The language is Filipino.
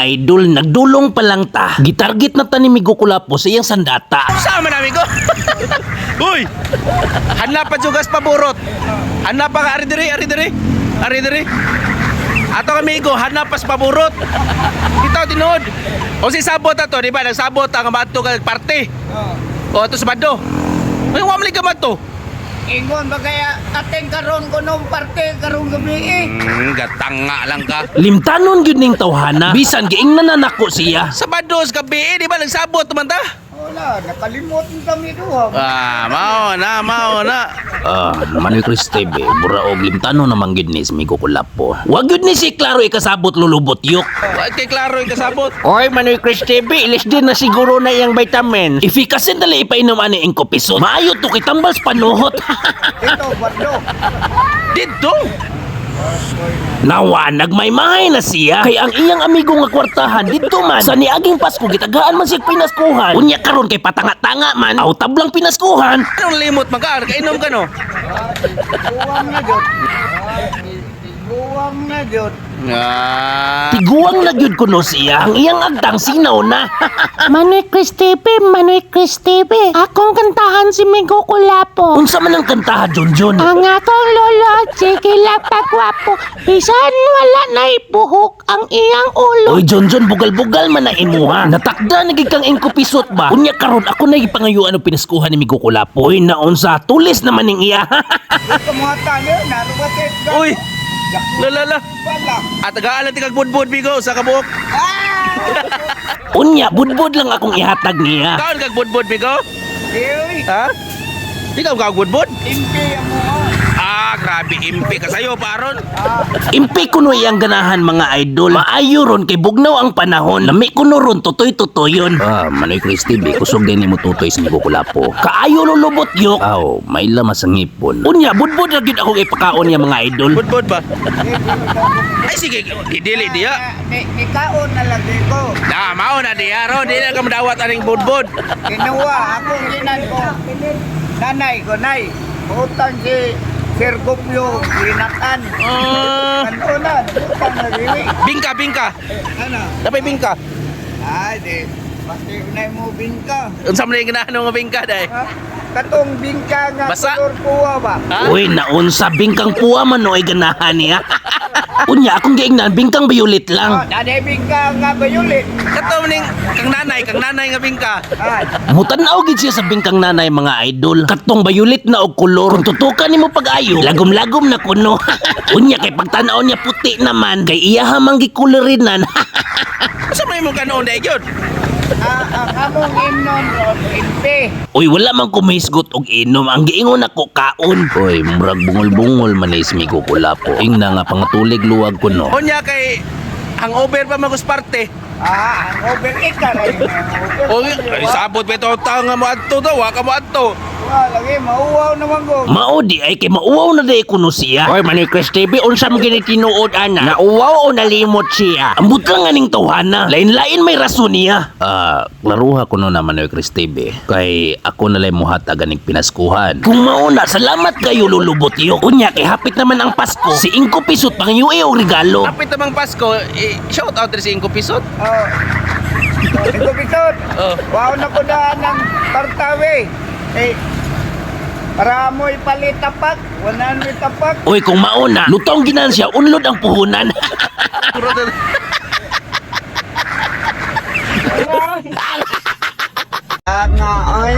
idol, nagdulong pa lang ta. Gitarget na ta ni Migo Kulapo sa iyang sandata. Sama namin ko. Uy! Hanap pa jugas paborot. Hanap pa ka ari diri. Ari diri. Ato kami ko hanap pas paborot. Ito tinuod. O si sabot ato, di ba? Nagsabot ang mato kag parte. O ato sa bando. Ay wa man ka mato. Ingon ba kaya ating karon ko nung parte karong gabi eh. Gatanga lang ka. Limtanon gyud ning tawhana, bisan giingnan na nako siya. Sa bando sa gabi, di ba nagsabot man ta? Wala, nakalimot kami doon. Mao na. Manoy Chris TV, buraog limtanon naman gyud ni Migo Kulapo. Wa gyud ni si klaro ikasabot lulubot yok. Wa kay klaro yung kasabot. Oy, Manoy Chris TV, ilis din na siguro na iyang vitamins. Ifikasin dali ipainom ani ing kopiso. Maayo to kitambal sa panuhot. Ito, bardo. Dito. Nawa, nagmay-mahay na siya. Kay ang iyang amigo nga kwartahan dito man. Sa niaging Pasko, gitagaan man siya pinaskuhan. Unya karon kay patanga-tanga man. Aw tablang pinaskuhan. Anong limot magkaan? Kainom ka no? Buwang na jud. Buwang na jud. Tiguang na gyud kuno siya. Ang iyang agdang sinaw na. Manoy Chris TV. Akong kantahan si Migo Kulapo. Unsa man ang kantaha, Jonjon? Ang akong lolo, sige lang pagwapo. Bisan wala na ibuhok ang iyang ulo. Oy, Jonjon, bugal-bugal man na imuha. Natakda nagig kang engkopisot ba? Unya karon ako na ipangayuan ang pinaskuhan ni Migo Kulapo. Oy, naunsa tulis naman ning iya. Ito mga tanyo, narubatit ka. Uy! Lalala. Wala. At tagaan natin kag budbud bigo sa kabuok. Unya, budbud lang akong ihatag niya. Kaon kag budbud bigo? Uy, Ha? Ikaw kag budbud? impi ang mo. Grabe impi ka sayo paron. Impi kuno iyang ganahan mga idol. Maayo ron kay bugnaw ang panahon. Lami kuno ron tutoy-tutoyon. Manoy Chris TV, kusog din mo tutoy sa Migo Kulapo. Kaayo lulubot yok. Aw, may lamas ang ipon. Unya, budbud ra gyud akong ipakaon niya mga idol. Budbud ba? Ay sige, dili diya. Ikaon na lagi ko. Mao na diya ro, di na ka madawat aning budbud. Kinuha akong linan ko. Nanay ko, nay. Utang si Sir Gopyo, ginatan. Ano na, utang na rin. Bingka. Ano? Dapat bingka. Ay, di. Pati na mo bingka. Unsa man yung ganahan nga bingka day? Ha? Katong bingka nga Basa. kulor kuha ba? Ha? Uy, naunsa bingkang puwa man no ay ganahan niya. Unya, akong giingnan bingkang violet Oh, lang. dade bingka nga bayulit. Kato ning kang nanay nga bingka. Ay, Mutanaw gid siya sa bingkang nanay mga idol. Katong violet na og kolor. Kung tutukan nimo pag-ayo, lagom-lagom na kuno. Unya kay pagtanaw niya puti naman kay iya hamang gikulorinan. Unsa man imong kanon day gyud? ang among imnon ron, impi. Uy, wala man kumisgot og inom. Ang giingon ako kaon. Uy, murag bungol-bungol man is Migo Kulapo. Ingna nga pangatulig luwag kuno. Unya kay hangover pa magos parte. Ang overeat ka rin. O ay sabot pa ito nga mo adto daw, wa ka mo adto. Lagi, mauwaw naman ko. Maudi ay kay mauwaw na day kuno siya. Oy, Manoy Chris TV, unsa man gini tinuod ana? Nauwaw o nalimot siya? Ambot lang aning tawhana. Lain-lain may rason niya. Klaruha kuno na Manoy Chris TV. Kay ako na lay muhatag aning pinaskuhan. Kung mauna, salamat kayo lulubot yo. Unya kay hapit naman ang Pasko. Si Ingko Pisot pang yuwi og regalo. Kapit namang Pasko, shout out rin si Inko Pisot. Ito pisot. Oh. Wow na ko na ng tartawe. Para mo ipalit tapak. Wala mo tapak. Uy, kung mauna, lutong ginan siya, unlod ang puhunan. Nga ay.